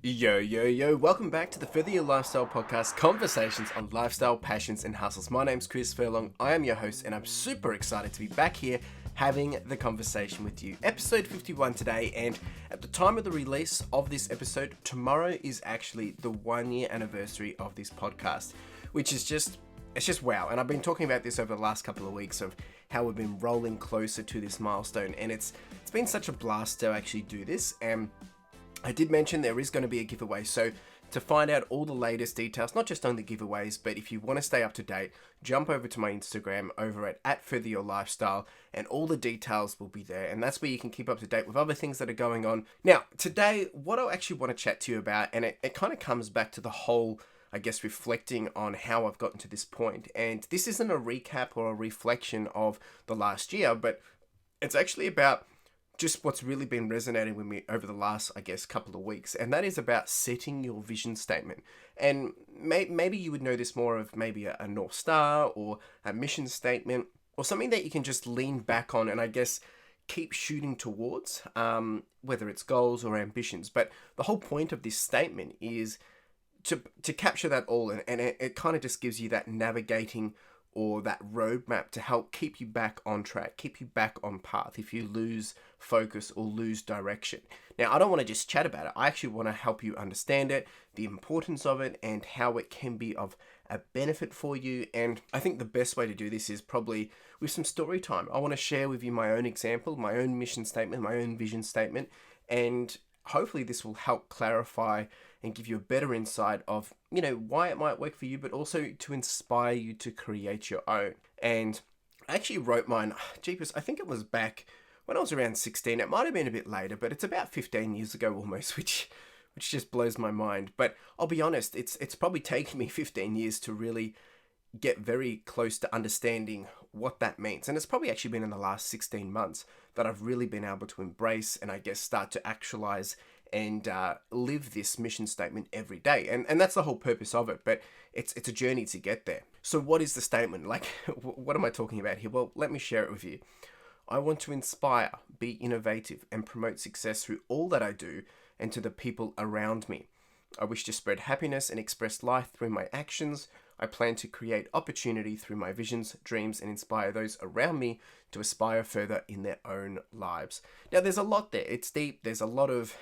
Yo, yo, yo, welcome back to the Further Your Lifestyle podcast, conversations on lifestyle, passions, and hustles. My name's Chris Furlong, I am your host, and I'm super excited to be back here having the conversation with you. Episode 51 today, and at the time of the release of this episode, tomorrow is actually the 1 year anniversary of this podcast, which is just wow. And I've been talking about this over the last couple of weeks of how we've been rolling closer to this milestone, and it's been such a blast to actually do this. And I did mention there is going to be a giveaway, so to find out all the latest details, not just on the giveaways, but if you want to stay up to date, jump over to my Instagram over at Further Your Lifestyle, and all the details will be there, and that's where you can keep up to date with other things that are going on. Now, today, what I actually want to chat to you about, and it kind of comes back to the whole, I guess, reflecting on how I've gotten to this point, and this isn't a recap or a reflection of the last year, but it's actually about just what's really been resonating with me over the last, I guess, couple of weeks. And that is about setting your vision statement. And maybe you would know this more of maybe a North Star or a mission statement or something that you can just lean back on and I guess keep shooting towards, whether it's goals or ambitions. But the whole point of this statement is to capture that all. And it kind of just gives you that navigating or that roadmap to help keep you back on track, keep you back on path if you lose focus or lose direction. Now, I don't want to just chat about it. I actually want to help you understand it, the importance of it, and how it can be of a benefit for you. And I think the best way to do this is probably with some story time. I want to share with you my own example, my own mission statement, my own vision statement, and hopefully this will help clarify and give you a better insight of, why it might work for you, but also to inspire you to create your own. And I actually wrote mine, jeepers, I think it was back when I was around 16. It might have been a bit later, but it's about 15 years ago almost, which just blows my mind. But I'll be honest, it's probably taken me 15 years to really get very close to understanding what that means. And it's probably actually been in the last 16 months that I've really been able to embrace and I guess start to actualize and live this mission statement every day. And that's the whole purpose of it, but it's a journey to get there. So what is the statement? Like, what am I talking about here? Well, let me share it with you. I want to inspire, be innovative, and promote success through all that I do and to the people around me. I wish to spread happiness and express life through my actions. I plan to create opportunity through my visions, dreams, and inspire those around me to aspire further in their own lives. Now, there's a lot there. It's deep. There's a lot of...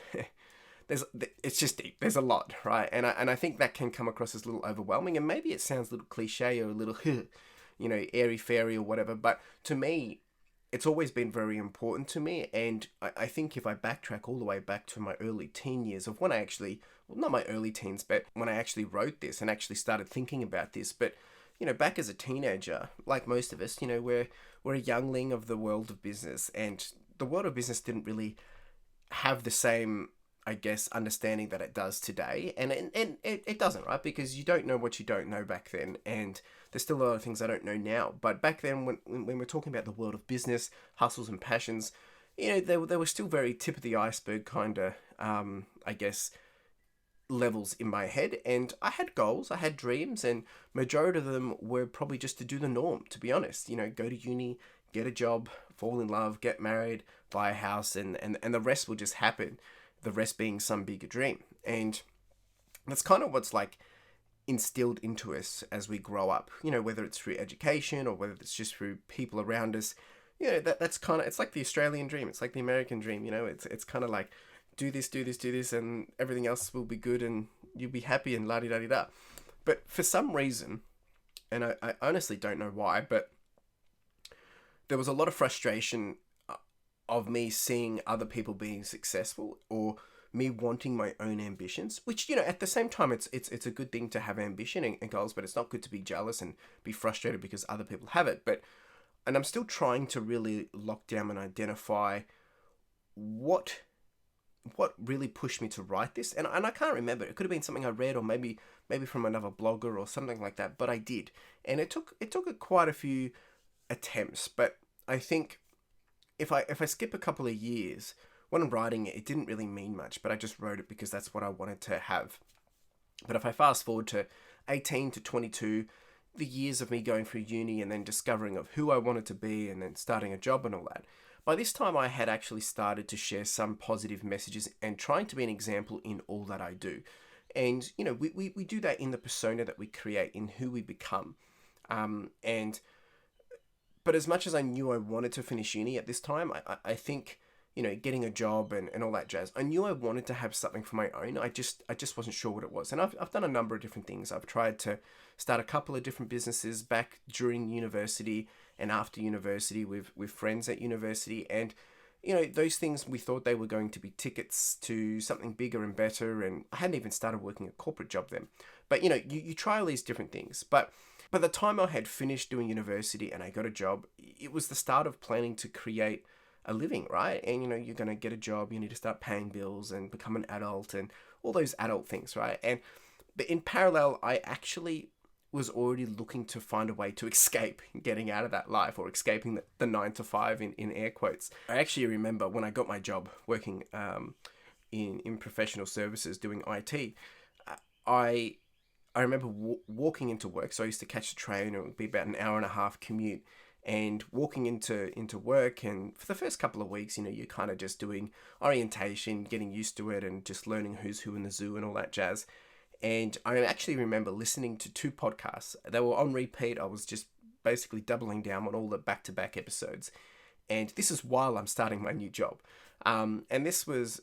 it's just deep. There's a lot, right? And I think that can come across as a little overwhelming, and maybe it sounds a little cliche or a little, airy-fairy or whatever, but to me, it's always been very important to me, and I think if I backtrack all the way back to my early teen years of when I actually, well, not my early teens, but when I actually wrote this and actually started thinking about this, but, back as a teenager, like most of us, we're a youngling of the world of business, and the world of business didn't really have the same, I guess, understanding that it does today, and it doesn't, right? Because you don't know what you don't know back then, and there's still a lot of things I don't know now. But back then, when we're talking about the world of business, hustles and passions, they were still very tip of the iceberg kind of, I guess, levels in my head. And I had goals, I had dreams, and majority of them were probably just to do the norm, to be honest. Go to uni, get a job, fall in love, get married, buy a house, and the rest will just happen. The rest being some bigger dream. And that's kind of what's like instilled into us as we grow up, whether it's through education or whether it's just through people around us. That's kind of, it's like the Australian dream. It's like the American dream, it's kind of like do this, and everything else will be good and you'll be happy and la-di-da-di-da. But for some reason, and I honestly don't know why, but there was a lot of frustration of me seeing other people being successful or me wanting my own ambitions, which, at the same time, it's a good thing to have ambition and goals, but it's not good to be jealous and be frustrated because other people have it. And I'm still trying to really lock down and identify what really pushed me to write this. And I can't remember. It could have been something I read or maybe from another blogger or something like that, but I did. And it took quite a few attempts, but I think if I skip a couple of years, when I'm writing it, it didn't really mean much, but I just wrote it because that's what I wanted to have. But if I fast forward to 18 to 22, the years of me going through uni and then discovering of who I wanted to be and then starting a job and all that, by this time I had actually started to share some positive messages and trying to be an example in all that I do. And, we do that in the persona that we create, in who we become. And but as much as I knew I wanted to finish uni at this time, I think, getting a job and all that jazz, I knew I wanted to have something for my own. I just wasn't sure what it was. And I've done a number of different things. I've tried to start a couple of different businesses back during university and after university with friends at university. And, those things, we thought they were going to be tickets to something bigger and better. And I hadn't even started working a corporate job then. But, you try all these different things. But by the time I had finished doing university and I got a job, it was the start of planning to create a living, right? And, you're going to get a job, you need to start paying bills and become an adult and all those adult things, right? But in parallel, I actually was already looking to find a way to escape getting out of that life, or escaping the 9 to 5 in air quotes. I actually remember when I got my job working in professional services doing IT, I remember walking into work. So I used to catch the train. It would be about an hour and a half commute, and walking into work. And for the first couple of weeks, you're kind of just doing orientation, getting used to it, and just learning who's who in the zoo and all that jazz. And I actually remember listening to 2 podcasts. They were on repeat. I was just basically doubling down on all the back-to-back episodes. And this is while I'm starting my new job. And this was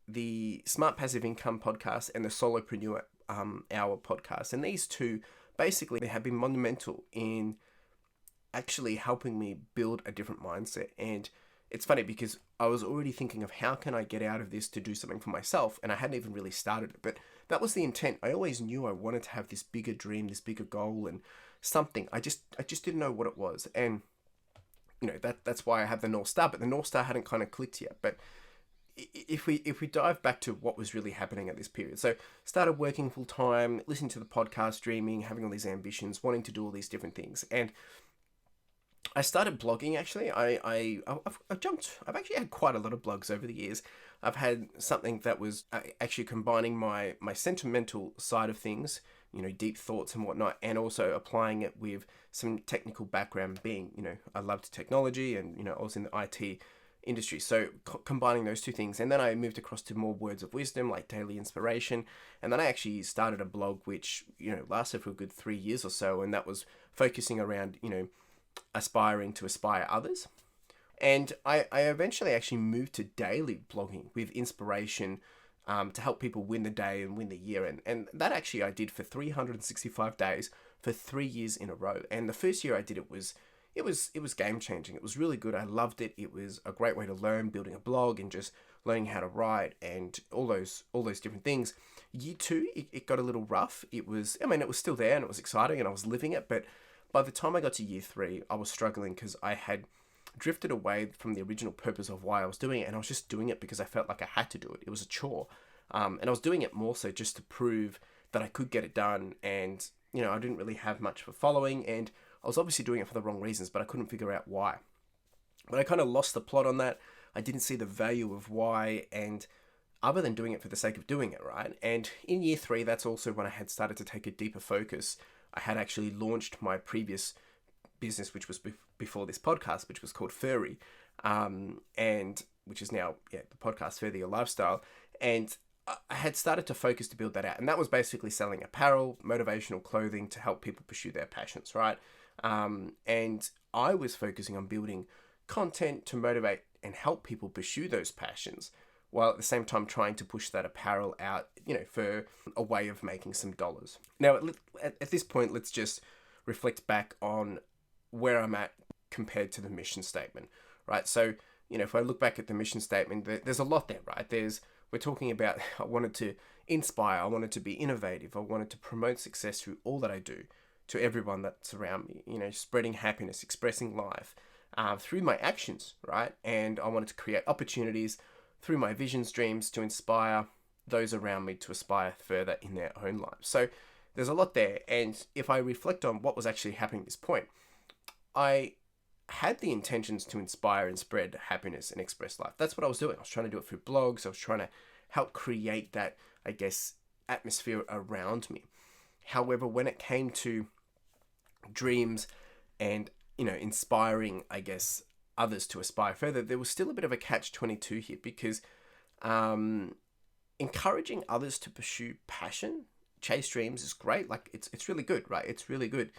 the Smart Passive Income podcast and the Solopreneur Hour podcast. And these 2, basically, they have been monumental in actually helping me build a different mindset. And it's funny because I was already thinking of how can I get out of this to do something for myself, and I hadn't even really started it. But that was the intent. I always knew I wanted to have this bigger dream, this bigger goal, and something. I just didn't know what it was. And that's why I have the North Star, but the North Star hadn't kind of clicked yet. But if we dive back to what was really happening at this period, so started working full time, listening to the podcast, dreaming, having all these ambitions, wanting to do all these different things, and I started blogging. Actually, I've actually had quite a lot of blogs over the years. I've had something that was actually combining my sentimental side of things, deep thoughts and whatnot, and also applying it with some technical background. Being, I loved technology, and I was in the IT industry, so combining those 2 things. And then I moved across to more words of wisdom, like daily inspiration, and then I actually started a blog which lasted for a good 3 years or so, and that was focusing around aspiring to inspire others. And I eventually actually moved to daily blogging with inspiration to help people win the day and win the year. And that actually I did for 365 days for 3 years in a row. And the first year I did it was game changing. It was really good. I loved it. It was a great way to learn, building a blog and just learning how to write and all those different things. Year 2, it got a little rough. It was still there and it was exciting and I was living it, but by the time I got to year 3, I was struggling because I had drifted away from the original purpose of why I was doing it, and I was just doing it because I felt like I had to do it. It was a chore. And I was doing it more so just to prove that I could get it done, and, I didn't really have much of a following, and I was obviously doing it for the wrong reasons, but I couldn't figure out why. But I kind of lost the plot on that. I didn't see the value of why, and other than doing it for the sake of doing it, right? And in year 3, that's also when I had started to take a deeper focus. I had actually launched my previous business, which was before this podcast, which was called Furry, and which is now the podcast Further Your Lifestyle. And I had started to focus to build that out, and that was basically selling apparel, motivational clothing to help people pursue their passions, right? And I was focusing on building content to motivate and help people pursue those passions, while at the same time trying to push that apparel out, for a way of making some dollars. Now, at this point, let's just reflect back on where I'm at compared to the mission statement, right? So, if I look back at the mission statement, there's a lot there, right? We're talking about, I wanted to inspire, I wanted to be innovative, I wanted to promote success through all that I do to everyone that's around me, spreading happiness, expressing life through my actions, right? And I wanted to create opportunities through my visions, dreams, to inspire those around me to aspire further in their own lives. So there's a lot there. And if I reflect on what was actually happening at this point, I had the intentions to inspire and spread happiness and express life. That's what I was doing. I was trying to do it through blogs. I was trying to help create that, atmosphere around me. However, when it came to dreams and, inspiring, others to aspire further, there was still a bit of a catch-22 here because um, encouraging others to pursue passion, chase dreams is great. Like it's really good, right? It's really good.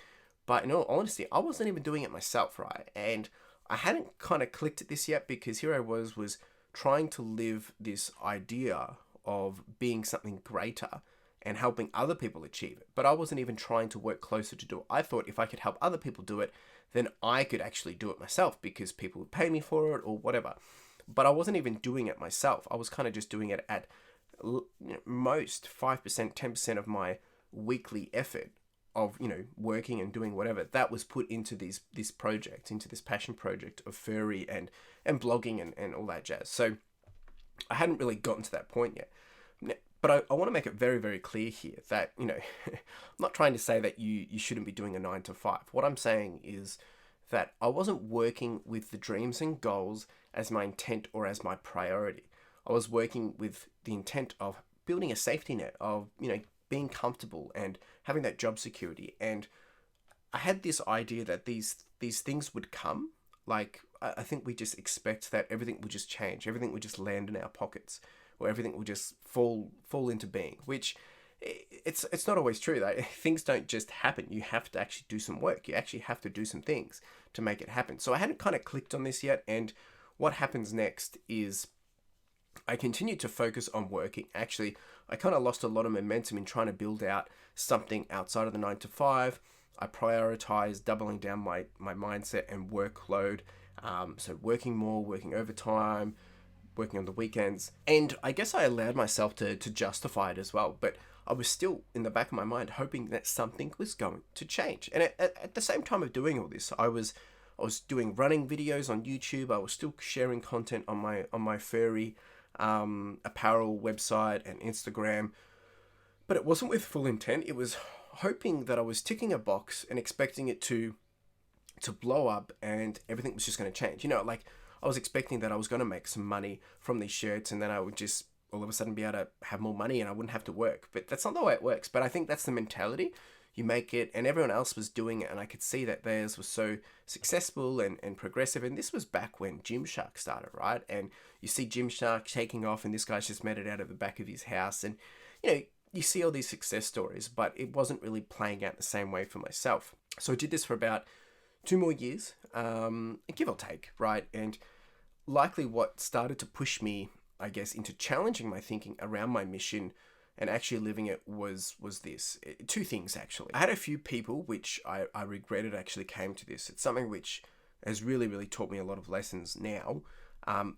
But in all honesty, I wasn't even doing it myself, right? And I hadn't kind of clicked at this yet because here I was trying to live this idea of being something greater and helping other people achieve it. But I wasn't even trying to work closer to do it. I thought if I could help other people do it, then I could actually do it myself because people would pay me for it or whatever. But I wasn't even doing it myself. I was kind of just doing it at most 5%, 10% of my weekly effort of working and doing whatever that was put into this project, into this passion project of furry and blogging and all that jazz. So I hadn't really gotten to that point yet. But I want to make it very, very clear here that, I'm not trying to say that you shouldn't be doing a 9 to 5. What I'm saying is that I wasn't working with the dreams and goals as my intent or as my priority. I was working with the intent of building a safety net, of, being comfortable and having that job security. And I had this idea that these things would come. Like, I think we just expect that everything will just change. Everything will just land in our pockets, or everything will just fall into being, which it's not always true. That things don't just happen. You have to actually do some work. You actually have to do some things to make it happen. So I hadn't kind of clicked on this yet. And what happens next is I continued to focus on working. Actually, I kind of lost a lot of momentum in trying to build out something outside of the 9 to 5. I prioritized doubling down my mindset and workload. So working more, working overtime, working on the weekends. And I guess I allowed myself to justify it as well. But I was still in the back of my mind hoping that something was going to change. And at the same time of doing all this, I was doing running videos on YouTube. I was still sharing content on my furry apparel website and Instagram. But it wasn't with full intent. It was hoping that I was ticking a box and expecting it to blow up and everything was just going to change. Like I was expecting that I was going to make some money from these shirts and then I would just all of a sudden be able to have more money and I wouldn't have to work. But that's not the way it works. But I think that's the mentality. You make it, and everyone else was doing it, and I could see that theirs was so successful and progressive. And this was back when Gymshark started, right? And you see Gymshark taking off, and this guy's just made it out of the back of his house. And, you see all these success stories, but it wasn't really playing out the same way for myself. So I did this for about 2 more years, give or take, right? And likely what started to push me, I guess, into challenging my thinking around my mission and actually living it was this. 2 things, actually. I had a few people, which I regretted actually came to this. It's something which has really, really taught me a lot of lessons now.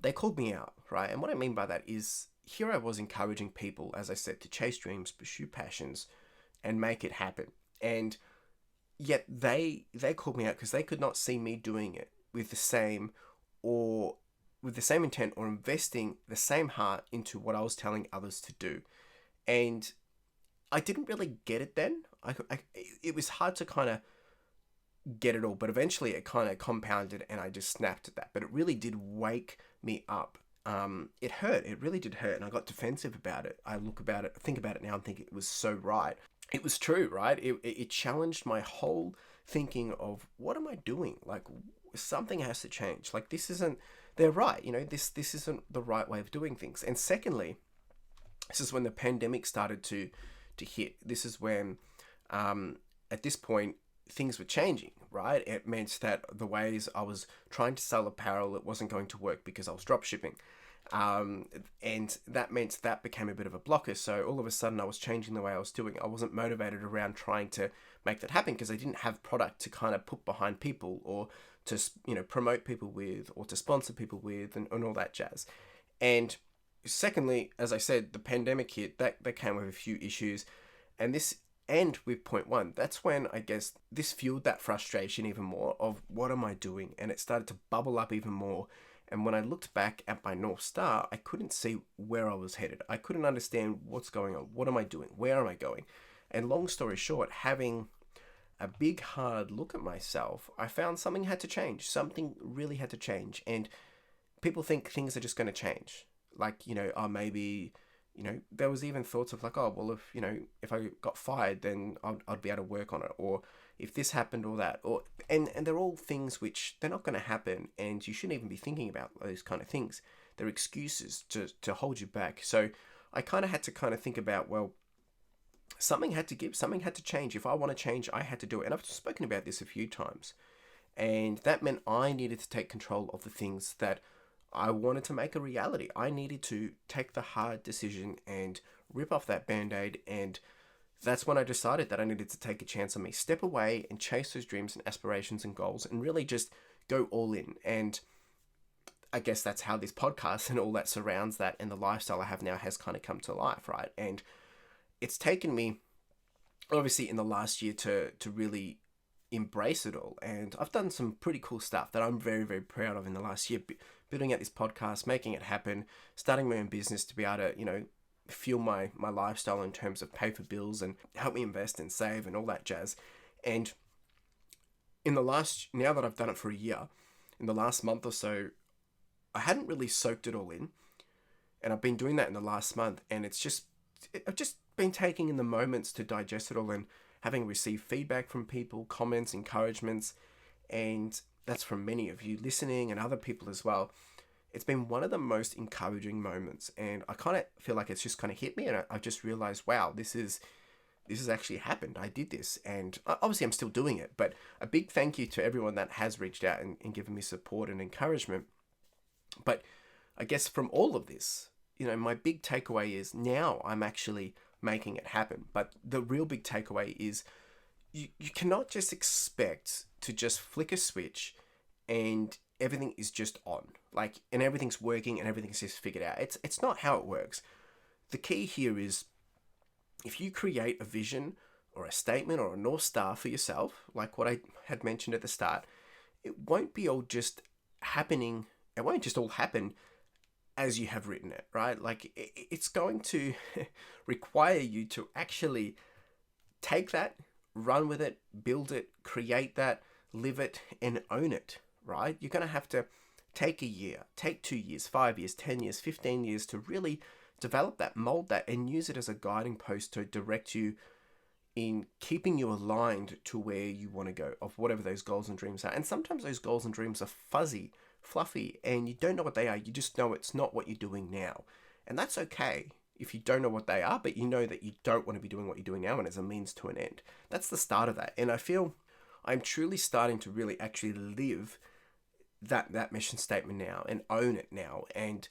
They called me out, right? And what I mean by that is here I was encouraging people, as I said, to chase dreams, pursue passions, and make it happen. And yet they called me out because they could not see me doing it with the same intent or investing the same heart into what I was telling others to do. And I didn't really get it then. It was hard to kind of get it all, but eventually it kind of compounded and I just snapped at that. But it really did wake me up. It hurt. It really did hurt. And I got defensive about it. I think about it now and think it was so right. It was true, right? It challenged my whole thinking of what am I doing? Like something has to change. Like they're right. This isn't the right way of doing things. And secondly, this is when the pandemic started to hit. This is when, at this point, things were changing, right? It meant that the ways I was trying to sell apparel, it wasn't going to work because I was drop shipping. And that meant that became a bit of a blocker. So all of a sudden I was changing the way I was doing. I wasn't motivated around trying to make that happen because I didn't have product to kind of put behind people or to, promote people with or to sponsor people with and all that jazz. And secondly, as I said, the pandemic hit, that came with a few issues. And with point 1, that's when I guess this fueled that frustration even more of what am I doing? And it started to bubble up even more. And when I looked back at my North Star, I couldn't see where I was headed. I couldn't understand what's going on. What am I doing? Where am I going? And long story short, having a big hard look at myself, I found something had to change. Something really had to change. And people think things are just going to change. Like, maybe there was even thoughts of like, oh, well, if I got fired, then I'd be able to work on it. Or if this happened or that, and they're all things which they're not going to happen. And you shouldn't even be thinking about those kind of things. They're excuses to hold you back. So I kind of had to kind of think about, well, something had to give, something had to change. If I want to change, I had to do it. And I've spoken about this a few times. And that meant I needed to take control of the things that I wanted to make a reality. I needed to take the hard decision and rip off that band-aid. And that's when I decided that I needed to take a chance on me, step away and chase those dreams and aspirations and goals and really just go all in. And I guess that's how this podcast and all that surrounds that and the lifestyle I have now has kind of come to life, right? And it's taken me, obviously, in the last year to really embrace it all. And I've done some pretty cool stuff that I'm very, very proud of in the last year. Building out this podcast, making it happen, starting my own business to be able to, fuel my lifestyle in terms of pay for bills and help me invest and save and all that jazz. And now that I've done it for a year, in the last month or so, I hadn't really soaked it all in. And I've been doing that in the last month. And I've just been taking in the moments to digest it all and having received feedback from people, comments, encouragements, and that's from many of you listening and other people as well. It's been one of the most encouraging moments, and I kind of feel like it's just kind of hit me, and I just realized, wow, this has actually happened. I did this, and obviously I'm still doing it, but a big thank you to everyone that has reached out and given me support and encouragement. But I guess from all of this, my big takeaway is now I'm actually making it happen. But the real big takeaway is you cannot just expect to just flick a switch and everything is just on, and everything's working and everything's just figured out. It's not how it works. The key here is if you create a vision or a statement or a North Star for yourself, like what I had mentioned at the start, it won't be all just happening. It won't just all happen as you have written it, right? It's going to require you to actually take that, run with it, build it, create that, live it, and own it, right? You're going to have to take a year, take 2 years, 5 years, 10 years, 15 years to really develop that, mold that, and use it as a guiding post to direct you in keeping you aligned to where you want to go, of whatever those goals and dreams are. And sometimes those goals and dreams are fuzzy, fluffy, and you don't know what they are. You just know it's not what you're doing now. And that's okay if you don't know what they are, but you know that you don't want to be doing what you're doing now and as a means to an end. That's the start of that. And I feel I'm truly starting to really actually live that mission statement now and own it now. And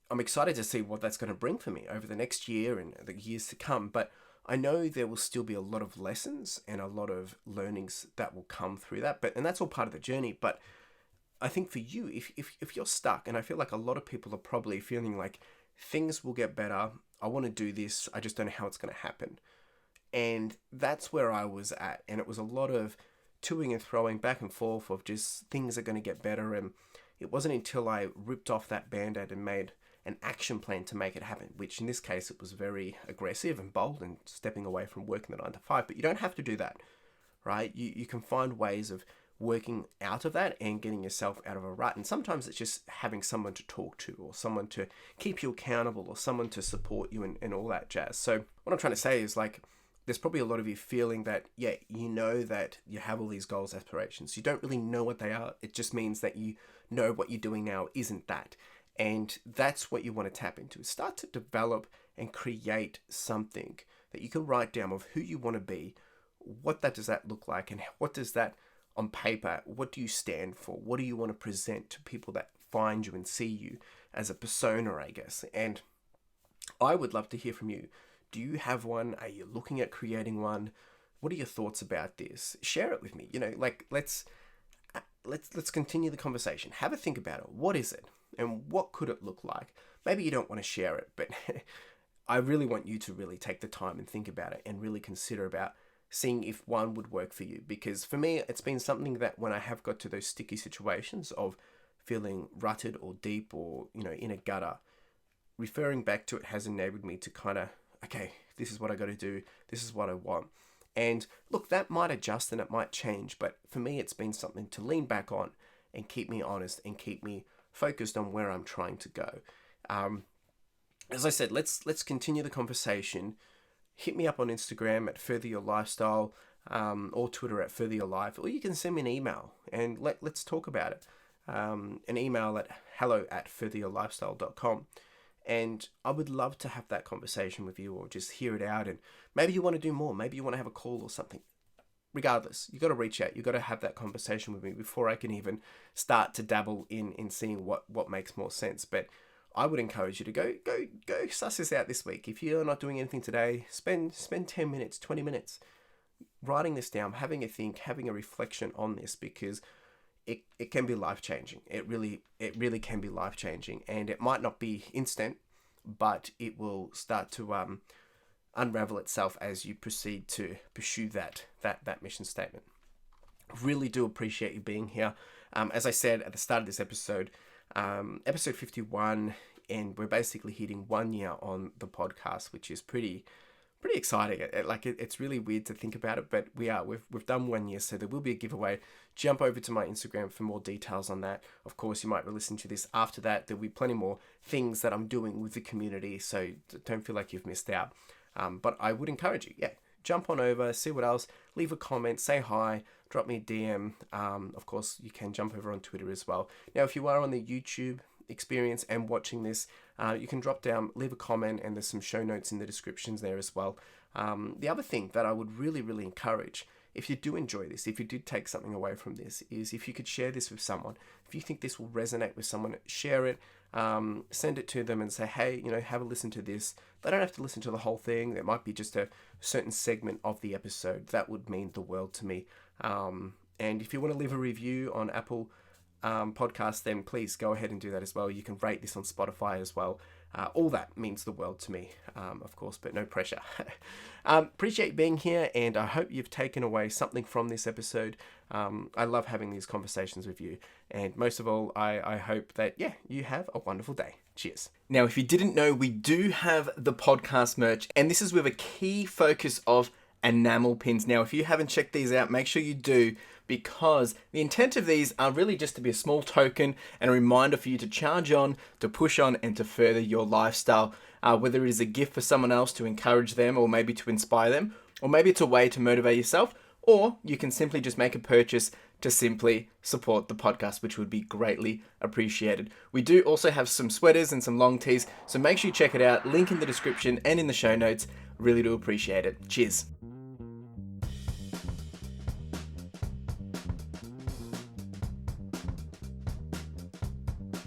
I'm excited to see what that's going to bring for me over the next year and the years to come. But I know there will still be a lot of lessons and a lot of learnings that will come through that. And that's all part of the journey. But I think for you, if you're stuck, and I feel like a lot of people are probably feeling like things will get better, I want to do this, I just don't know how it's going to happen. And that's where I was at. And it was a lot of toing and throwing back and forth of just things are going to get better. And it wasn't until I ripped off that band-aid and made an action plan to make it happen, which in this case, it was very aggressive and bold and stepping away from working the 9 to 5. But you don't have to do that, right? You can find ways of working out of that and getting yourself out of a rut. And sometimes it's just having someone to talk to or someone to keep you accountable or someone to support you and all that jazz. So what I'm trying to say is there's probably a lot of you feeling that, yeah, you know that you have all these goals, aspirations. You don't really know what they are. It just means that you know what you're doing now isn't that. And that's what you want to tap into. Start to develop and create something that you can write down of who you want to be. What does that look like? And what does that on paper, what do you stand for? What do you want to present to people that find you and see you as a persona, I guess? And I would love to hear from you. Do you have one? Are you looking at creating one? What are your thoughts about this? Share it with me. Let's continue the conversation. Have a think about it. What is it? And what could it look like? Maybe you don't want to share it, but I really want you to really take the time and think about it and really consider about seeing if one would work for you. Because for me, it's been something that when I have got to those sticky situations of feeling rutted or deep or, in a gutter, referring back to it has enabled me to kind of, okay, this is what I got to do. This is what I want. And look, that might adjust and it might change. But for me, it's been something to lean back on and keep me honest and keep me focused on where I'm trying to go. as I said, let's continue the conversation. Hit me up on Instagram at Further Your Lifestyle, or Twitter at Further Your Life, or you can send me an email and let's talk about it. An email at hello@furtheryourlifestyle.com. And I would love to have that conversation with you, or just hear it out. And maybe you want to do more. Maybe you want to have a call or something. Regardless, you got to reach out. You got to have that conversation with me before I can even start to dabble in seeing what makes more sense. But I would encourage you to go suss this out this week. If you're not doing anything today, spend 10 minutes, 20 minutes writing this down, having a think, having a reflection on this, because it can be life-changing. It really can be life-changing, and it might not be instant, but it will start to unravel itself as you proceed to pursue that mission statement. Really do appreciate you being here. As I said at the start of this episode, episode 51, and we're basically hitting 1 year on the podcast, which is pretty exciting. It's really weird to think about it, but we've done 1 year, so there will be a giveaway. Jump over to my Instagram for more details on that. Of course, you might listen to this after that. There'll be plenty more things that I'm doing with the community, so don't feel like you've missed out. But I would encourage you, jump on over, see what else, leave a comment, say hi, drop me a DM. Of course, you can jump over on Twitter as well. Now, if you are on the YouTube experience and watching this, you can drop down, leave a comment, and there's some show notes in the descriptions there as well. The other thing that I would really encourage, if you do enjoy this, if you did take something away from this, is if you could share this with someone. If you think this will resonate with someone, share it, send it to them and say, hey, have a listen to this. They don't have to listen to the whole thing. There might be just a certain segment of the episode. That would mean the world to me. And if you want to leave a review on Apple podcast, then please go ahead and do that as well. You can rate this on Spotify as well. All that means the world to me, of course, but no pressure. Appreciate being here, and I hope you've taken away something from this episode. I love having these conversations with you, and most of all, I hope that, you have a wonderful day. Cheers. Now, if you didn't know, we do have the podcast merch, and this is with a key focus of enamel pins. Now, if you haven't checked these out, make sure you do, because the intent of these are really just to be a small token and a reminder for you to charge on, to push on, and to further your lifestyle. Whether it is a gift for someone else to encourage them, or maybe to inspire them, or maybe it's a way to motivate yourself, or you can simply just make a purchase to simply support the podcast, which would be greatly appreciated. We do also have some sweaters and some long tees, so make sure you check it out. Link in the description and in the show notes. Really do appreciate it. Cheers.